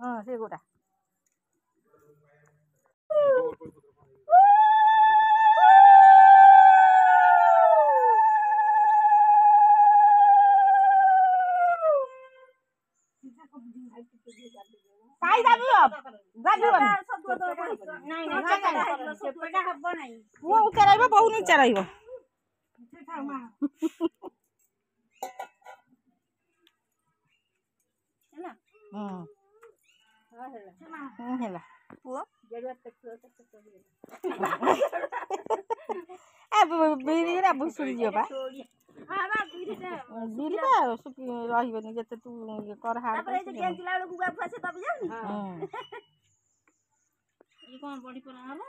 हाँ से गोटा काई जाबी अब जाबी नहीं नहीं सेपटा हबो नहीं वो ऊंचा रहइबो बहुत नीचा रहइबो हैना हां हां हैला पुआ जरूरत अब बीरी रा बुसुरी जियो बा हां बा बीरी बा सुकी रहिबनी जते तू ये कर हार तापर ए गेंजिला वाला गुगा फसे दबी जाउनी हां ये कोन बड़ी पना हलो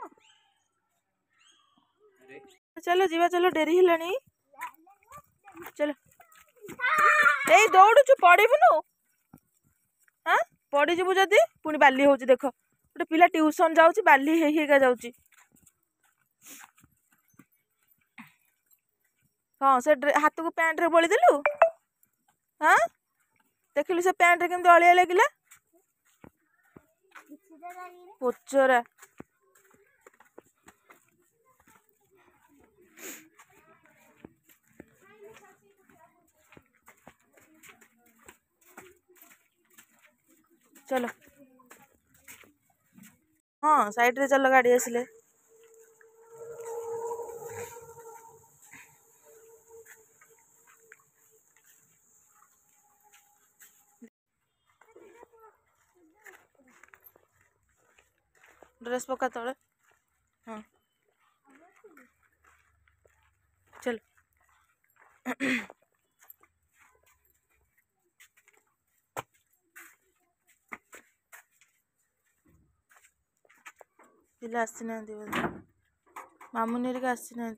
चलो जीवा चलो डेरी हिलानी चलो ए दौड़ू छु पड़िबुनु हां पड़ी जबु जदी पुनी बाली होउची देखो गोटे पिला ट्यूशन जाउची बाली हेका जाउची हाँ से हाथ को पैंट रे बोली देलु हाँ देखिलु से पैंट रे केमती अलिया लागिला पोचरा चलो हाँ साइड रे चलो गाड़ी आसिले ड्रेस पका तले हाँ चल पिला आसी ना मामुनी रे आसी ना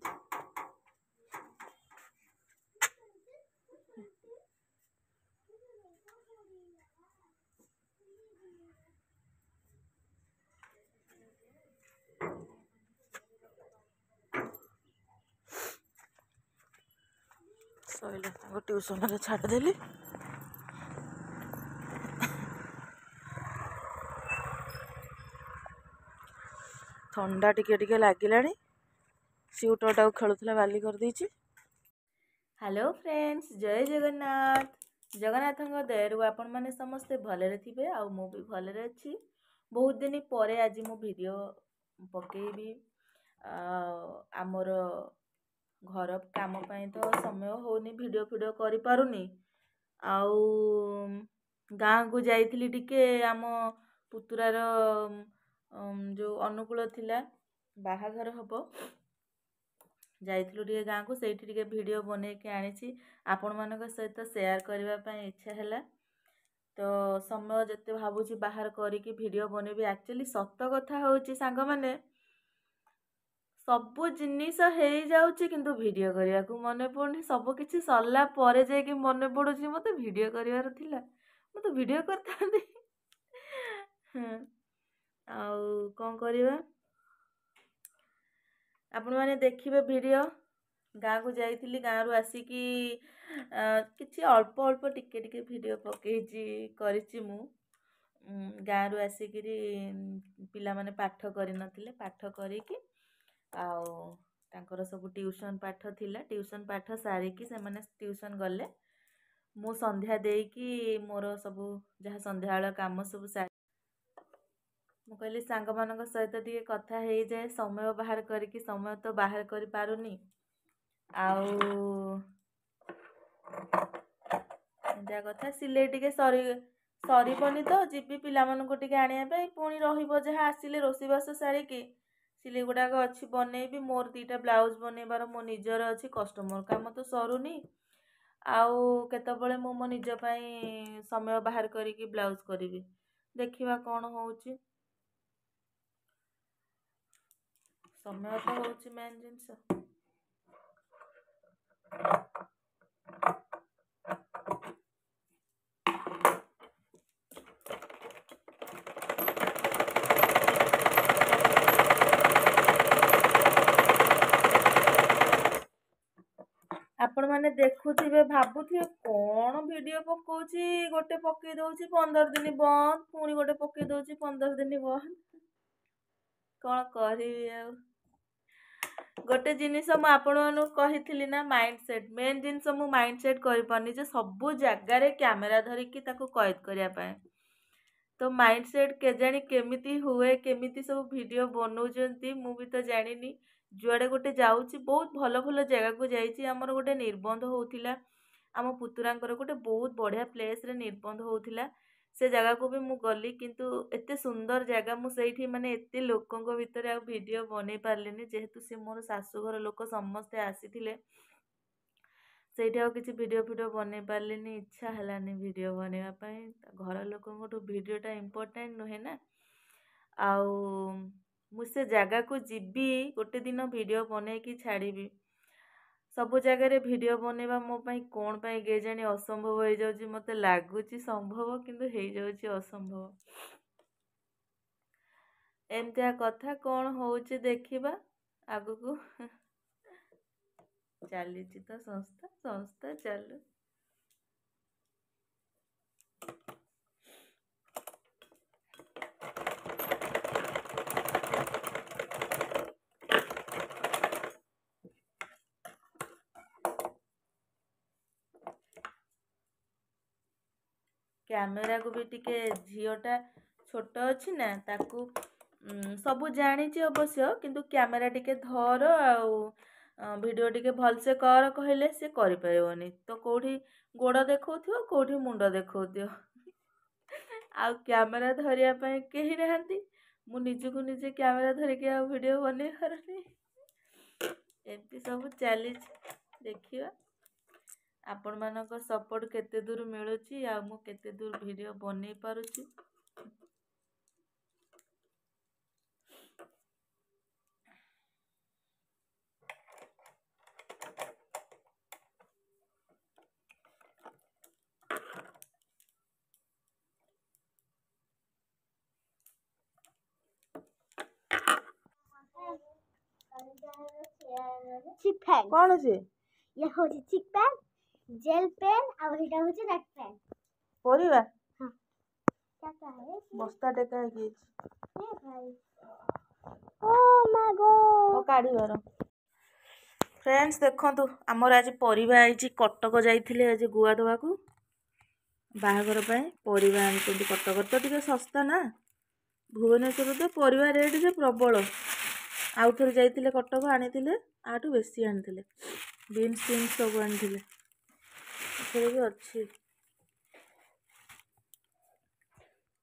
सैला ट्यूशन रे छाड़देली ठंडा टिके टिके लागिलानी सिउटटा खेलुला बाली कर देछि। हेलो फ्रेंड्स जय जगन्नाथ जगन्नाथ दयारु आपण माने समस्ते भलरे थिबे आ मु भी भलरे अछि। बहुत दिन पर आज मु वीडियो पकेबी आमर घर काम पाई तो समय होनी वीडियो वीडियो करि पारुनी आउ गाँ को जाइथिली टिके आम पुतुरार जो अनुकूल थिला बाहाघर हबो जाइथिलु टिके गाँ को सेठी टिके वीडियो बने के आनिछि आपण मानक सहित शेयर करबा पई इच्छा हैला तो समय जते भाबुछि बाहर करिकी वीडियो बनेबी एक्चुअली सत्य कथा होछि सांग माने सब जिनिस हे जाउछि किंतु वीडियो करिया को मने पड़नी सब किछि सरला परे जे कि मने पडुछि मते वीडियो करिवार थिला मते वीडियो करतांदी आउ कोन करिवा आपण माने देखिबे वीडियो गाँ को जाइथिली गाँ रु आसिकी किछि अल्प अल्प टिके टिके वीडियो पकेछि करिछि मु गाँ रु आसिकी पिला माने पाठ करि नथिले पाठ करिकी आउ तांकर सब ट्यूशन पाठ थिला ट्यूशन पाठ सारिकी से माने ट्यूशन गले मु संध्या देकी मोर सब जहा संध्या वाला काम सब मु कहली सांग मानक सहित टिके कथा हे जाए समय बाहर करिकी समय तो बाहर करि पारुनी आउ इंडिया कथा सिले टिके ସରିବନି ତ ଯିବି ପିଲାମାନଙ୍କୁ ଟିକେ ଆଣିବା ପାଇଁ, ପୁଣି ରହିବ ଯାହା ଆସିଲେ ରୋଷେଇବାସ ସାରିକି ସିଲେଇ ଗୁଡ଼ାକ ଅଛି ବନେଇବି। ମୋର 2ଟା ବ୍ଲାଉଜ୍ ବନେଇବାର ମୋ ନିଜର ଅଛି, କଷ୍ଟମର କାମ ତ ସରୁନି। ଆଉ କେତେବେଳେ ମୁଁ ମୋ ନିଜ ପାଇଁ ସମୟ ବାହାର କରିକି ବ୍ଲାଉଜ୍ କରିବି, ଦେଖିବା କ'ଣ ହେଉଛି। ସମୟ ତ ହେଉଛି ମେନ୍ ଜିନିଷ। ଆପଣମାନେ ଦେଖୁଥିବେ ଭାବୁଥିବେ କ'ଣ ଭିଡ଼ିଓ ପକଉଛି, ଗୋଟେ ପକେଇ ଦେଉଛି 15 ଦିନ ବନ୍ଦ, ପୁଣି ଗୋଟେ ପକେଇ ଦେଉଛି 15 ଦିନ ବନ୍ଦ। କ'ଣ କରିବି ଆଉ। ଗୋଟେ ଜିନିଷ ମୁଁ ଆପଣମାନଙ୍କୁ କହିଥିଲି ନା, ମାଇଣ୍ଡ ସେଟ୍। ମେନ୍ ଜିନିଷ ମୁଁ ମାଇଣ୍ଡ ସେଟ୍ କରିପାରୁନି ଯେ ସବୁ ଜାଗାରେ କ୍ୟାମେରା ଧରିକି ତାକୁ କଏଦ କରିବା ପାଇଁ। ତ ମାଇଣ୍ଡ ସେଟ୍ କେଜାଣି କେମିତି ହୁଏ, କେମିତି ସବୁ ଭିଡ଼ିଓ ବନଉଛନ୍ତି ମୁଁ ବି ତ ଜାଣିନି। ଯୁଆଡ଼େ ଗୋଟେ ଯାଉଛି, ବହୁତ ଭଲ ଭଲ ଜାଗାକୁ ଯାଇଛି। ଆମର ଗୋଟେ ନିର୍ବନ୍ଧ ହେଉଥିଲା, ଆମ ପୁତୁରାଙ୍କର ଗୋଟେ ବହୁତ ବଢ଼ିଆ ପ୍ଲେସ୍ରେ ନିର୍ବନ୍ଧ ହେଉଥିଲା। ସେ ଜାଗାକୁ ବି ମୁଁ ଗଲି, କିନ୍ତୁ ଏତେ ସୁନ୍ଦର ଜାଗା, ମୁଁ ସେଇଠି ମାନେ ଏତେ ଲୋକଙ୍କ ଭିତରେ ଆଉ ଭିଡ଼ିଓ ବନେଇ ପାରିଲିନି, ଯେହେତୁ ସେ ମୋର ଶାଶୁଘର ଲୋକ ସମସ୍ତେ ଆସିଥିଲେ। ସେଇଠି ଆଉ କିଛି ଭିଡ଼ିଓ ବନେଇ ପାରିଲିନି, ଇଚ୍ଛା ହେଲାନି ଭିଡ଼ିଓ ବନେଇବା ପାଇଁ। ଘର ଲୋକଙ୍କଠୁ ଭିଡ଼ିଓଟା ଇମ୍ପୋର୍ଟାଣ୍ଟ ନୁହେଁ ନା। ଆଉ ମୁଁ ସେ ଜାଗାକୁ ଯିବି, ଗୋଟେ ଦିନ ଭିଡ଼ିଓ ବନେଇକି ଛାଡ଼ିବି। ସବୁ ଜାଗାରେ ଭିଡ଼ିଓ ବନେଇବା ମୋ ପାଇଁ କ'ଣ ପାଇଁ କେଜାଣି ଅସମ୍ଭବ ହେଇଯାଉଛି। ମୋତେ ଲାଗୁଛି ସମ୍ଭବ, କିନ୍ତୁ ହେଇଯାଉଛି ଅସମ୍ଭବ। ଏମିତିଆ କଥା, କ'ଣ ହେଉଛି ଦେଖିବା ଆଗକୁ। ଚାଲିଛି ତ ସଂସ୍ଥା ଚାଲୁ। କ୍ୟାମେରାକୁ ବି ଟିକେ, ଝିଅଟା ଛୋଟ ଅଛି ନା, ତାକୁ ସବୁ ଜାଣିଛି ଅବଶ୍ୟ, କିନ୍ତୁ କ୍ୟାମେରା ଟିକେ ଧର ଆଉ ଭିଡ଼ିଓ ଟିକେ ଭଲସେ କର କହିଲେ ସେ କରିପାରିବନି। ତ କେଉଁଠି ଗୋଡ଼ ଦେଖାଉଥିବ, କେଉଁଠି ମୁଣ୍ଡ ଦେଖାଉଥିବ। ଆଉ କ୍ୟାମେରା ଧରିବା ପାଇଁ କେହି ନାହାନ୍ତି। ମୁଁ ନିଜକୁ ନିଜେ କ୍ୟାମେରା ଧରିକି ଆଉ ଭିଡ଼ିଓ ବନେଇ ପାରୁନି। ଏମିତି ସବୁ ଚାଲିଛି, ଦେଖିବା ଆପଣମାନଙ୍କ ସପୋର୍ଟ କେତେ ଦୂର ମିଳୁଛି, ଆଉ ମୁଁ କେତେ ଦୂର ଭିଡ଼ିଓ ବନେଇ ପାରୁଛି। କ'ଣ ଅଛି? ये होची चिक पेन, जेल पेन, और एटा होची रेड पेन। ପରିବା हां क्या है ବସ୍ତା ଟେକା ହେଇକି ये भाई। ओ माय गॉड, କାଢ଼ିବାର। ଫ୍ରେଣ୍ଡସ୍ ଦେଖନ୍ତୁ, ଆମର ଆଜି ପରିବା ଆଇଛି। କଟକ ଯାଇଥିଲେ ଆଜି ଗୁଆ ଦେବାକୁ, ବାହାଘର ପାଇଁ ପରିବା ଆଣିଛନ୍ତି। କଟକରେ ତ ଟିକେ ଶସ୍ତା ନା, ଭୁବନେଶ୍ୱରରେ ତ ପରିବା ରେଟ୍ ଯେ ପ୍ରବଳ। ଆଉ ଥରେ ଯାଇଥିଲେ କଟକ, ଆଣିଥିଲେ, ଆଠୁ ବେଶୀ ଆଣିଥିଲେ। ବିନ୍ସ ଫିନ୍ସ ସବୁ ଆଣିଥିଲେ, ଏଥିରେ ବି ଅଛି।